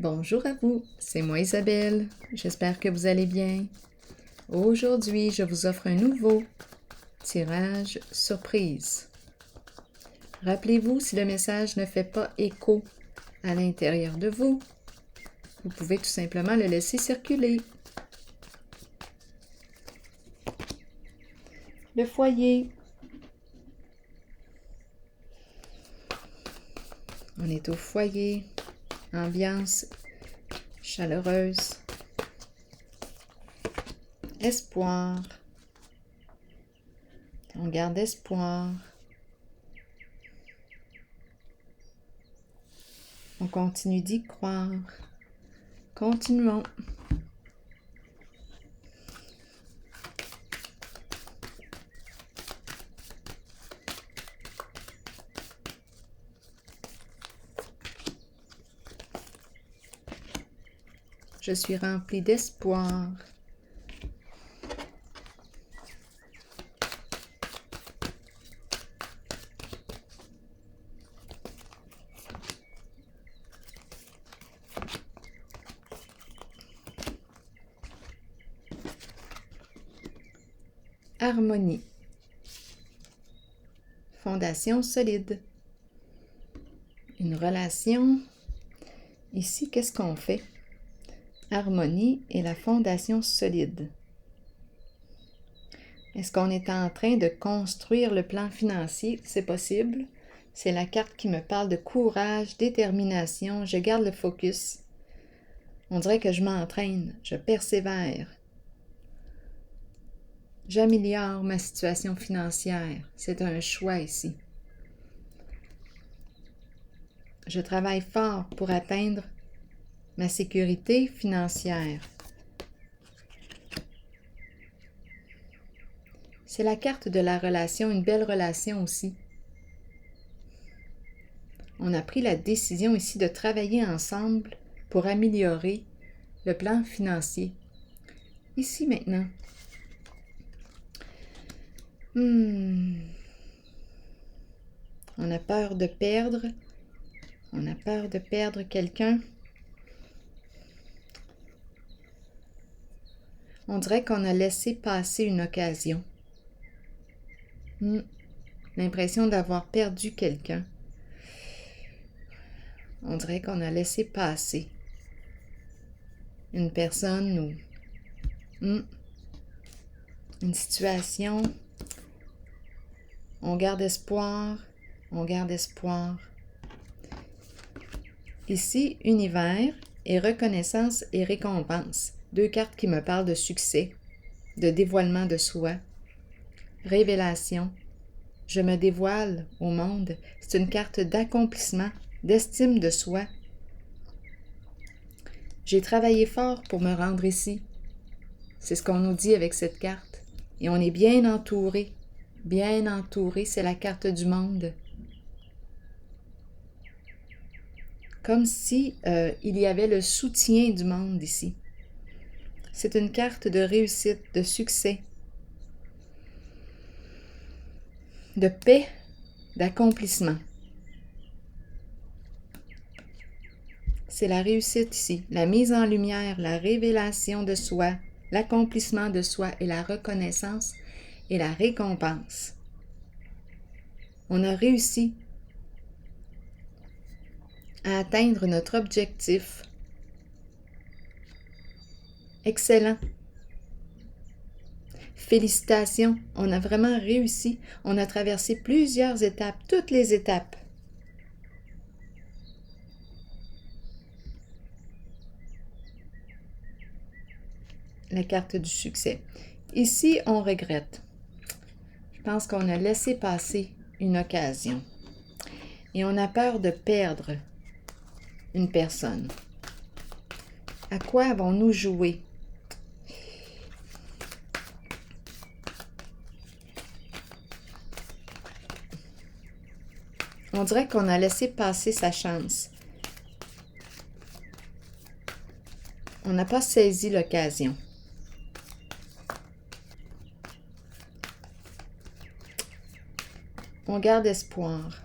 Bonjour à vous, c'est moi Isabelle. J'espère que vous allez bien. Aujourd'hui, je vous offre un nouveau tirage surprise. Rappelez-vous, si le message ne fait pas écho à l'intérieur de vous, vous pouvez tout simplement le laisser circuler. Le foyer. On est au foyer, ambiance chaleureuse. Espoir. On garde espoir. On continue d'y croire. Continuons. Je suis remplie d'espoir. Harmonie. Fondation solide. Une relation. Ici, qu'est-ce qu'on fait? Harmonie et la fondation solide. Est-ce qu'on est en train de construire le plan financier? C'est possible. C'est la carte qui me parle de courage, détermination. Je garde le focus. On dirait que je m'entraîne, je persévère. J'améliore ma situation financière. C'est un choix ici. Je travaille fort pour atteindre ma sécurité financière. C'est la carte de la relation, une belle relation aussi. On a pris la décision ici de travailler ensemble pour améliorer le plan financier. Ici maintenant. On a peur de perdre. On a peur de perdre quelqu'un. On dirait qu'on a laissé passer une occasion. L'impression d'avoir perdu quelqu'un. On dirait qu'on a laissé passer une personne ou une situation. On garde espoir, on garde espoir. Ici, univers et reconnaissance et récompense. Deux cartes qui me parlent de succès, de dévoilement de soi, révélation. Je me dévoile au monde. C'est une carte d'accomplissement, d'estime de soi. J'ai travaillé fort pour me rendre ici. C'est ce qu'on nous dit avec cette carte. Et on est bien entouré. Bien entouré, c'est la carte du monde. Comme si il y avait le soutien du monde ici. C'est une carte de réussite, de succès, de paix, d'accomplissement. C'est la réussite ici, la mise en lumière, la révélation de soi, l'accomplissement de soi et la reconnaissance et la récompense. On a réussi à atteindre notre objectif. Excellent. Félicitations, on a vraiment réussi. On a traversé plusieurs étapes, toutes les étapes. La carte du succès. Ici, on regrette. Je pense qu'on a laissé passer une occasion. Et on a peur de perdre une personne. À quoi avons-nous joué? On dirait qu'on a laissé passer sa chance. On n'a pas saisi l'occasion. On garde espoir.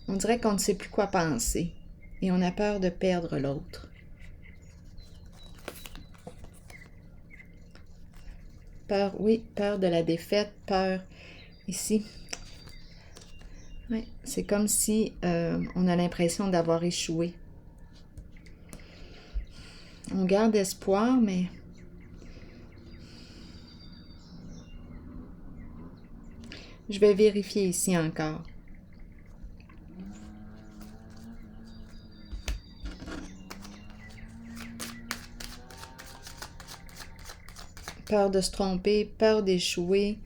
On dirait qu'on ne sait plus quoi penser. et on a peur de perdre l'autre. Peur, oui, peur de la défaite, peur ici. Oui, c'est comme si on a l'impression d'avoir échoué. On garde espoir, mais je vais vérifier ici encore. Peur de se tromper, peur d'échouer.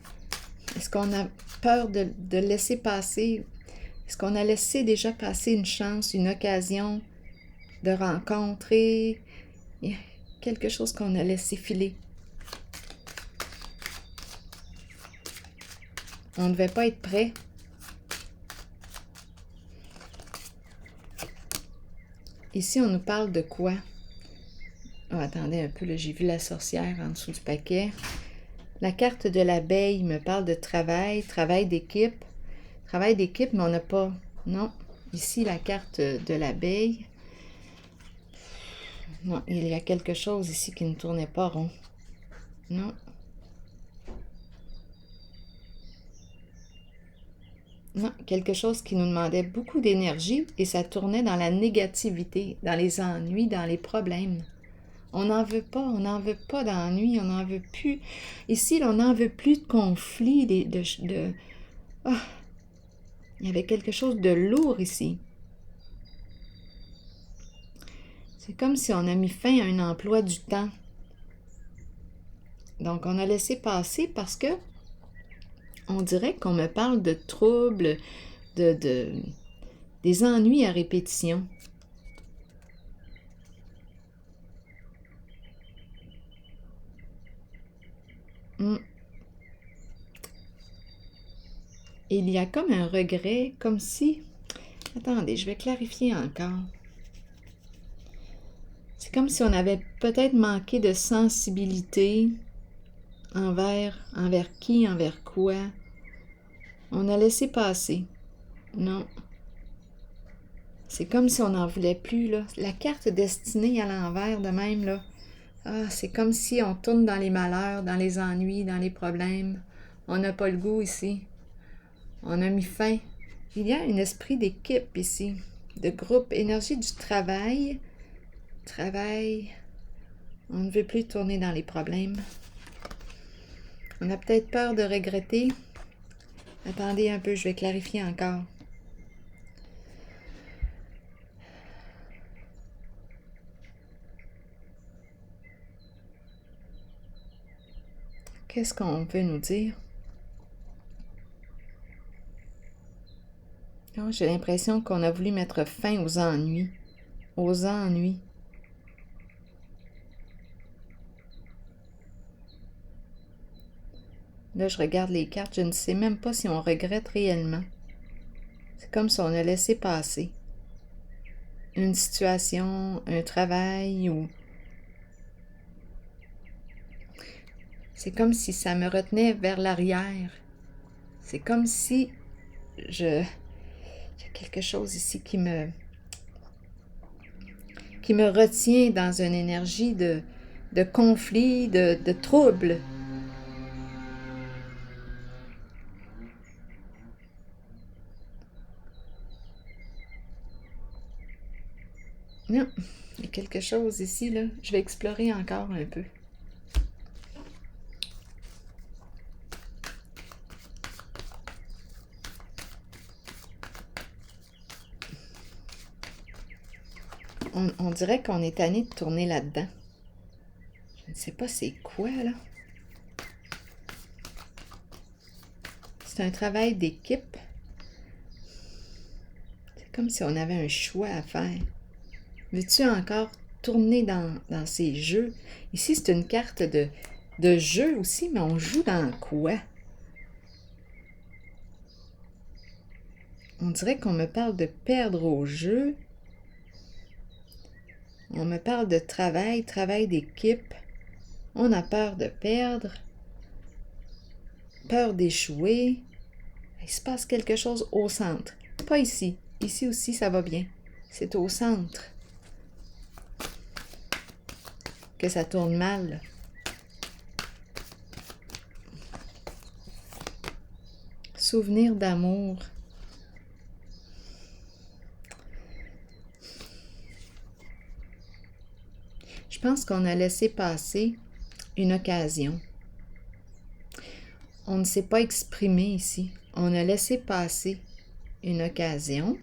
Est-ce qu'on a peur de laisser passer? Est-ce qu'on a laissé déjà passer une chance, une occasion de rencontrer quelque chose qu'on a laissé filer? On ne devait pas être prêt. Ici, on nous parle de quoi? Oh, attendez un peu, là, j'ai vu la sorcière en dessous du paquet. La carte de l'abeille me parle de travail, travail d'équipe. Travail d'équipe, mais on n'a pas... Non, ici, la carte de l'abeille. Non, il y a quelque chose ici qui ne tournait pas rond. Non. Non, quelque chose qui nous demandait beaucoup d'énergie et ça tournait dans la négativité, dans les ennuis, dans les problèmes. On n'en veut pas d'ennui, on n'en veut plus. Ici, là, on n'en veut plus de conflits, Oh, il y avait quelque chose de lourd ici. C'est comme si on a mis fin à un emploi du temps. Donc, on a laissé passer parce que on dirait qu'on me parle de troubles, des ennuis à répétition. Il y a comme un regret, comme si... Attendez, je vais clarifier encore. C'est comme si on avait peut-être manqué de sensibilité envers qui, envers quoi. On a laissé passer. Non. C'est comme si on n'en voulait plus, là. La carte destinée à l'envers, de même, là. Ah, c'est comme si on tourne dans les malheurs, dans les ennuis, dans les problèmes. On n'a pas le goût ici. On a mis fin. Il y a un esprit d'équipe ici, de groupe, énergie du travail. Travail. On ne veut plus tourner dans les problèmes. On a peut-être peur de regretter. Attendez un peu, je vais clarifier encore. Qu'est-ce qu'on veut nous dire? Oh, j'ai l'impression qu'on a voulu mettre fin aux ennuis. Aux ennuis. Là, je regarde les cartes, je ne sais même pas si on regrette réellement. C'est comme si on a laissé passer une situation, un travail ou... C'est comme si ça me retenait vers l'arrière. C'est comme si il y a quelque chose ici qui me retient dans une énergie de conflit, de trouble. Non, il y a quelque chose ici, là. Je vais explorer encore un peu. On dirait qu'on est tanné de tourner là-dedans. Je ne sais pas c'est quoi, là. C'est un travail d'équipe. C'est comme si on avait un choix à faire. Veux-tu encore tourner dans ces jeux? Ici, c'est une carte de jeu aussi, mais on joue dans quoi? On dirait qu'on me parle de perdre au jeu. On me parle de travail, travail d'équipe. On a peur de perdre, peur d'échouer. Il se passe quelque chose au centre. Pas ici. Ici aussi, ça va bien. C'est au centre que ça tourne mal. Souvenir d'amour. Je pense qu'on a laissé passer une occasion. On ne s'est pas exprimé ici. On a laissé passer une occasion.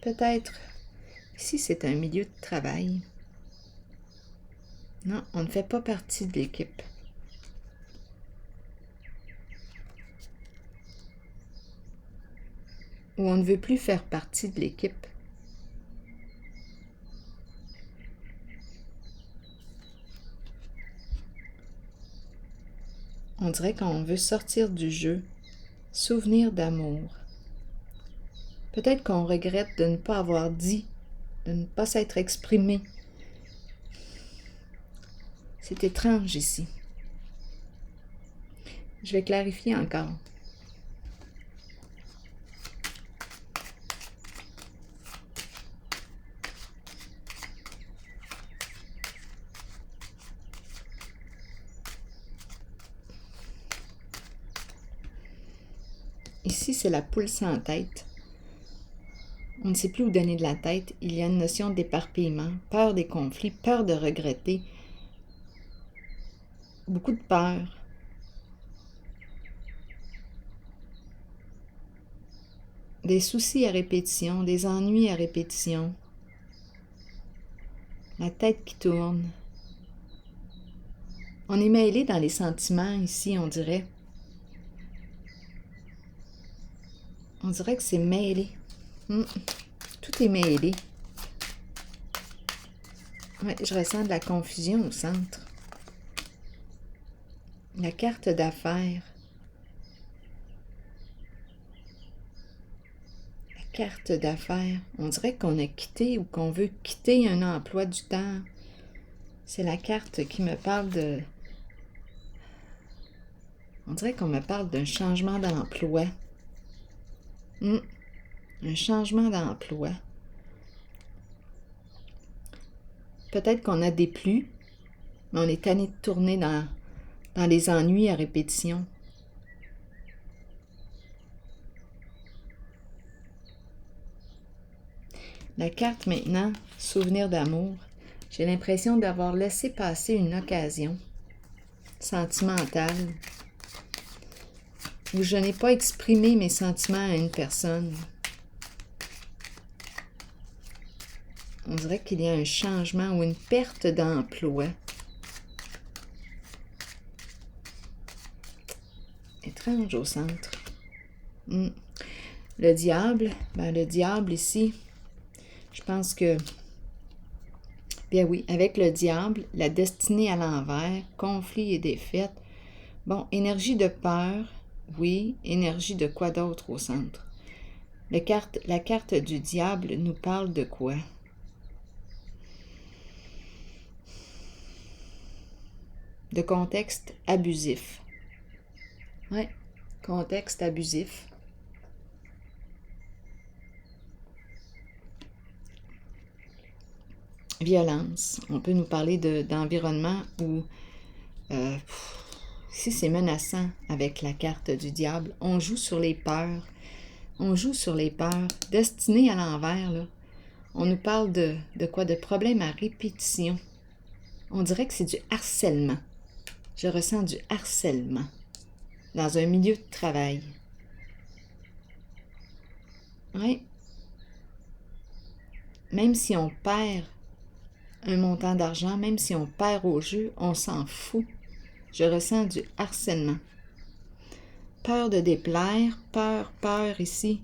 Peut-être, ici c'est un milieu de travail. Non, on ne fait pas partie de l'équipe. Ou on ne veut plus faire partie de l'équipe. On dirait qu'on veut sortir du jeu. Souvenir d'amour. Peut-être qu'on regrette de ne pas avoir dit, de ne pas s'être exprimé. C'est étrange ici. Je vais clarifier encore. Ici, c'est la poule sans tête. On ne sait plus où donner de la tête. Il y a une notion d'éparpillement, peur des conflits, peur de regretter. Beaucoup de peur. Des soucis à répétition, des ennuis à répétition. La tête qui tourne. On est mêlé dans les sentiments ici, on dirait. On dirait que c'est mêlé. Tout est mêlé. Ouais, je ressens de la confusion au centre. La carte d'affaires. La carte d'affaires. On dirait qu'on a quitté ou qu'on veut quitter un emploi du temps. C'est la carte qui me parle de... On dirait qu'on me parle d'un changement d'emploi. Un changement d'emploi. Peut-être qu'on a déplu, mais on est tanné de tourner dans les ennuis à répétition. La carte maintenant, souvenir d'amour. J'ai l'impression d'avoir laissé passer une occasion sentimentale où je n'ai pas exprimé mes sentiments à une personne. On dirait qu'il y a un changement ou une perte d'emploi. Étrange au centre. Le diable, le diable ici, je pense que, bien oui, avec le diable, la destinée à l'envers, conflit et défaite. Bon, énergie de peur, oui, énergie de quoi d'autre au centre? La carte du diable nous parle de quoi? De contexte abusif. Oui, contexte abusif. Violence. On peut nous parler d'environnement où si c'est menaçant avec la carte du diable, on joue sur les peurs. On joue sur les peurs. Destinée à l'envers, là. On nous parle de quoi? De problèmes à répétition. On dirait que c'est du harcèlement. Je ressens du harcèlement dans un milieu de travail. Oui. Même si on perd un montant d'argent, même si on perd au jeu, on s'en fout. Je ressens du harcèlement. Peur de déplaire, peur ici.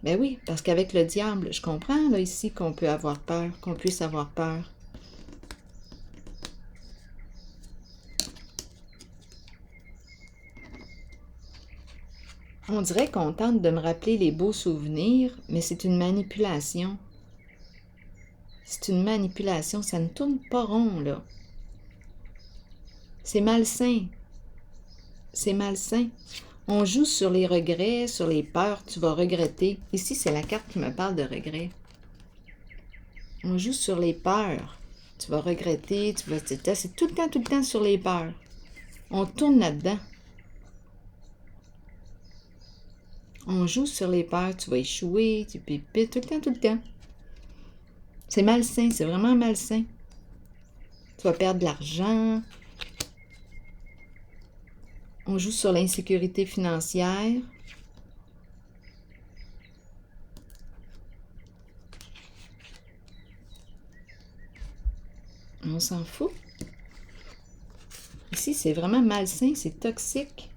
Ben oui, parce qu'avec le diable, je comprends là ici qu'on peut avoir peur, qu'on puisse avoir peur. On dirait qu'on tente de me rappeler les beaux souvenirs, mais c'est une manipulation. C'est une manipulation, ça ne tourne pas rond, là. C'est malsain. C'est malsain. On joue sur les regrets, sur les peurs, tu vas regretter. Ici, c'est la carte qui me parle de regrets. On joue sur les peurs. Tu vas regretter, c'est tout le temps sur les peurs. On tourne là-dedans. On joue sur les peurs, tu vas échouer, tu pépites, tout le temps. C'est malsain, c'est vraiment malsain. Tu vas perdre de l'argent. On joue sur l'insécurité financière. On s'en fout. Ici, c'est vraiment malsain, c'est toxique.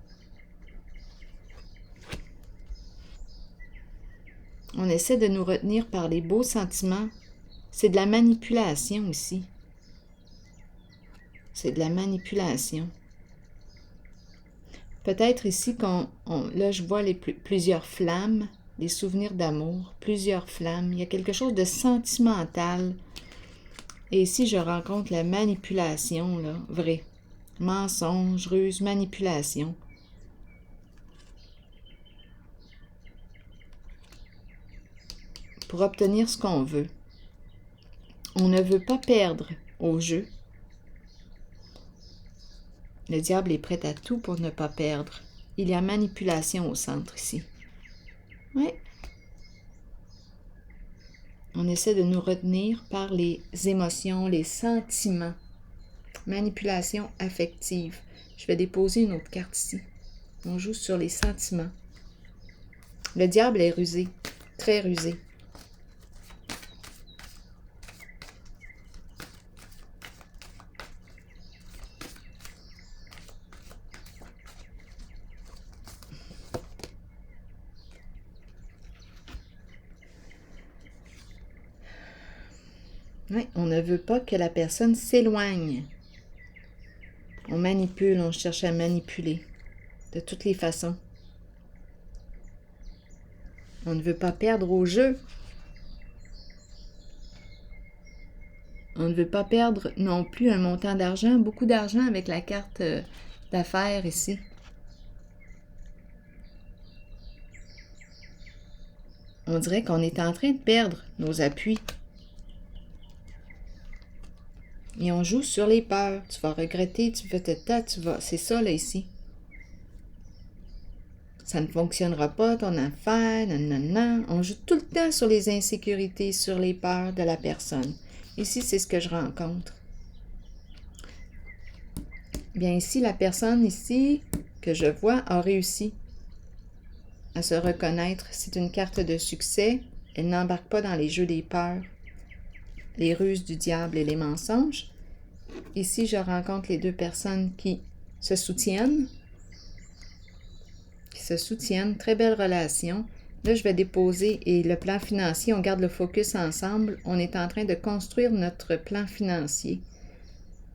On essaie de nous retenir par les beaux sentiments. C'est de la manipulation ici. C'est de la manipulation. Peut-être ici, là, je vois plusieurs flammes, des souvenirs d'amour, plusieurs flammes. Il y a quelque chose de sentimental. Et ici, je rencontre la manipulation, là, vrai. Mensonge, ruse, manipulation. Pour obtenir ce qu'on veut. On ne veut pas perdre au jeu. Le diable est prêt à tout pour ne pas perdre. Il y a manipulation au centre ici. Oui. On essaie de nous retenir par les émotions, les sentiments. Manipulation affective. Je vais déposer une autre carte ici. On joue sur les sentiments. Le diable est rusé, très rusé. Oui, on ne veut pas que la personne s'éloigne. On manipule, on cherche à manipuler de toutes les façons. On ne veut pas perdre au jeu. On ne veut pas perdre non plus un montant d'argent, beaucoup d'argent avec la carte d'affaires ici. On dirait qu'on est en train de perdre nos appuis. Et on joue sur les peurs. Tu vas regretter, tu vas... C'est ça, là, ici. Ça ne fonctionnera pas, ton affaire, non. On joue tout le temps sur les insécurités, sur les peurs de la personne. Ici, c'est ce que je rencontre. Bien, ici, la personne, ici, que je vois, a réussi à se reconnaître. C'est une carte de succès. Elle n'embarque pas dans les jeux des peurs, les ruses du diable et les mensonges. Ici, je rencontre les deux personnes qui se soutiennent. Très belle relation. Là, je vais déposer, et le plan financier, on garde le focus ensemble. On est en train de construire notre plan financier.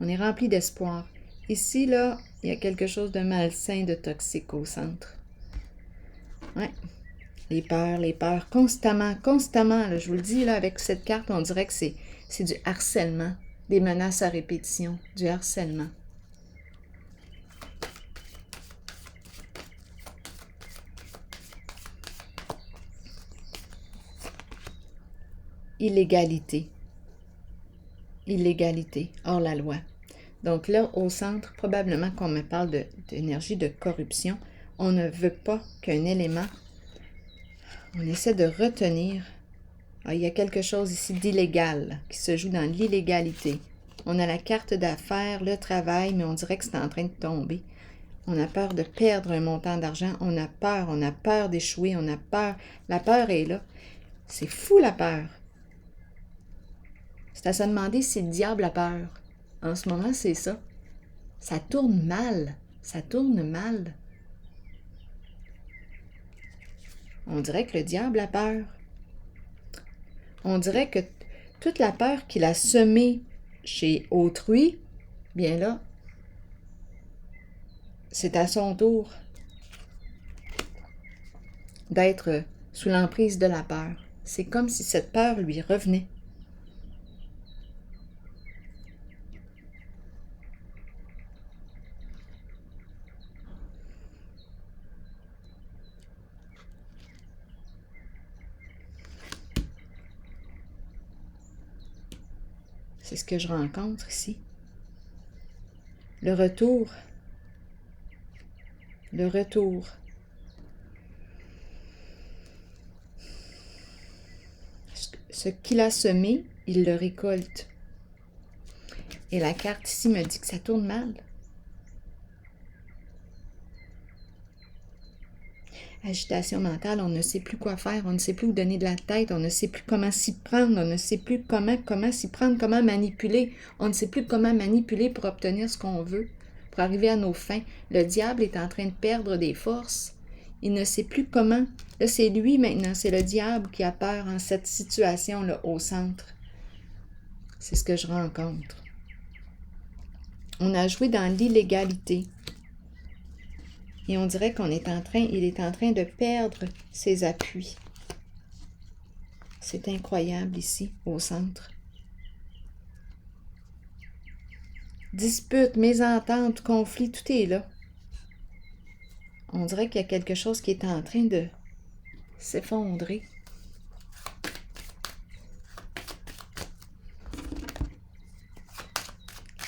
On est rempli d'espoir. Ici, là, il y a quelque chose de malsain, de toxique au centre. Ouais. Les peurs, constamment, là, je vous le dis, là, avec cette carte, on dirait que c'est du harcèlement, des menaces à répétition, du harcèlement. Illégalité, hors la loi. Donc là, au centre, probablement qu'on me parle d'énergie de corruption. On ne veut pas qu'un élément, on essaie de retenir. Ah, il y a quelque chose ici d'illégal qui se joue dans l'illégalité. On a la carte d'affaires, le travail, mais on dirait que c'est en train de tomber. On a peur de perdre un montant d'argent. On a peur d'échouer, on a peur. La peur est là. C'est fou, la peur. C'est à se demander si le diable a peur. En ce moment, c'est ça. Ça tourne mal. On dirait que le diable a peur. On dirait que toute la peur qu'il a semée chez autrui, bien là, c'est à son tour d'être sous l'emprise de la peur. C'est comme si cette peur lui revenait. C'est ce que je rencontre ici. Le retour. Le retour. Ce qu'il a semé, il le récolte. Et la carte ici me dit que ça tourne mal. Agitation mentale, on ne sait plus quoi faire, on ne sait plus où donner de la tête, on ne sait plus comment s'y prendre, on ne sait plus comment s'y prendre, comment manipuler. On ne sait plus comment manipuler pour obtenir ce qu'on veut, pour arriver à nos fins. Le diable est en train de perdre des forces. Il ne sait plus comment. Là, c'est lui maintenant, c'est le diable qui a peur en cette situation-là au centre. C'est ce que je rencontre. On a joué dans l'illégalité. Et on dirait il est en train de perdre ses appuis. C'est incroyable ici, au centre. Dispute, mésentente, conflit, tout est là. On dirait qu'il y a quelque chose qui est en train de s'effondrer.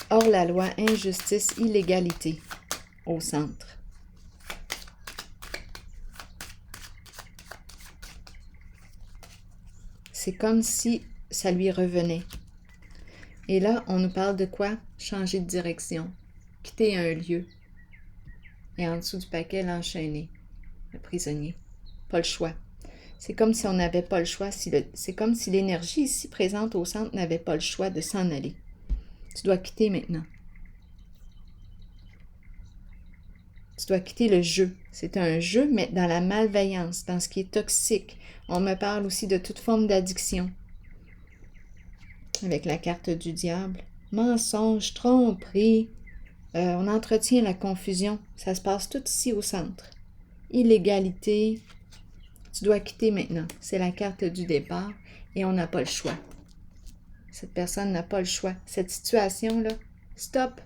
Hors la loi, injustice, illégalité, au centre. C'est comme si ça lui revenait. Et là, on nous parle de quoi? Changer de direction, quitter un lieu. Et en dessous du paquet, l'enchaîner, le prisonnier. Pas le choix. C'est comme si on n'avait pas le choix. C'est comme si l'énergie ici présente au centre n'avait pas le choix de s'en aller. Tu dois quitter maintenant. Tu dois quitter le jeu. C'est un jeu, mais dans la malveillance, dans ce qui est toxique. On me parle aussi de toute forme d'addiction. Avec la carte du diable. Mensonge, tromperie. On entretient la confusion. Ça se passe tout ici au centre. Illégalité. Tu dois quitter maintenant. C'est la carte du départ et on n'a pas le choix. Cette personne n'a pas le choix. Cette situation-là, stop.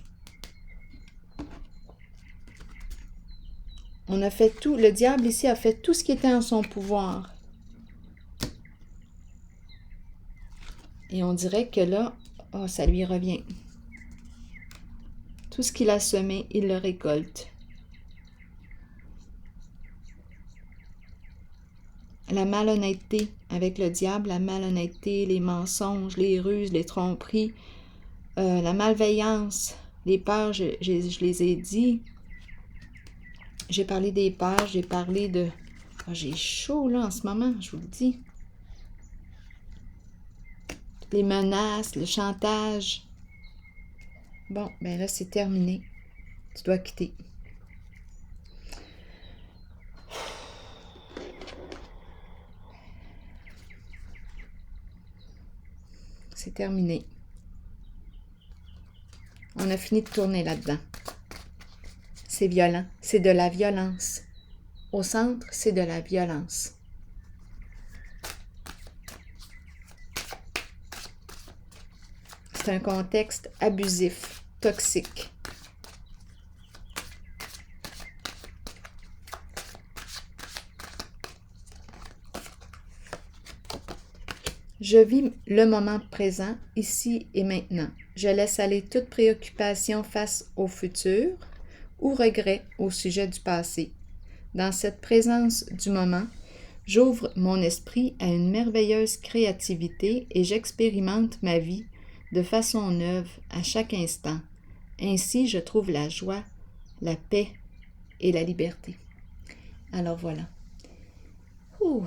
On a fait tout. Le diable ici a fait tout ce qui était en son pouvoir. Et on dirait que là, oh, ça lui revient. Tout ce qu'il a semé, il le récolte. La malhonnêteté avec le diable, la malhonnêteté, les mensonges, les ruses, les tromperies, la malveillance, les peurs, je les ai dit. J'ai parlé des peurs, j'ai parlé de... Oh, j'ai chaud là en ce moment, je vous le dis. Les menaces, le chantage. Bon, ben là, c'est terminé. Tu dois quitter. C'est terminé. On a fini de tourner là-dedans. C'est violent. C'est de la violence. Au centre, c'est de la violence. C'est un contexte abusif, toxique. Je vis le moment présent, ici et maintenant. Je laisse aller toute préoccupation face au futur ou regret au sujet du passé. Dans cette présence du moment, j'ouvre mon esprit à une merveilleuse créativité et j'expérimente ma vie de façon neuve à chaque instant. Ainsi, je trouve la joie, la paix et la liberté. Alors voilà. Ouh.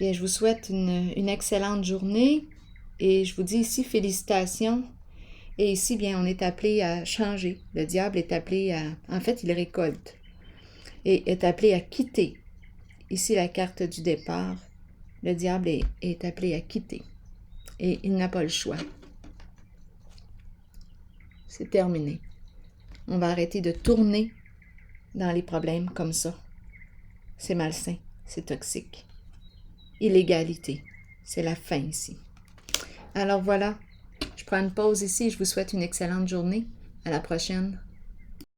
Bien, je vous souhaite une excellente journée et je vous dis ici félicitations. Et ici, bien, on est appelé à changer. Le diable est appelé à... En fait, il récolte et est appelé à quitter. Ici, la carte du départ. Le diable est appelé à quitter et il n'a pas le choix. C'est terminé. On va arrêter de tourner dans les problèmes comme ça. C'est malsain, c'est toxique. Illégalité, c'est la fin ici. Alors voilà, je prends une pause ici et je vous souhaite une excellente journée. À la prochaine.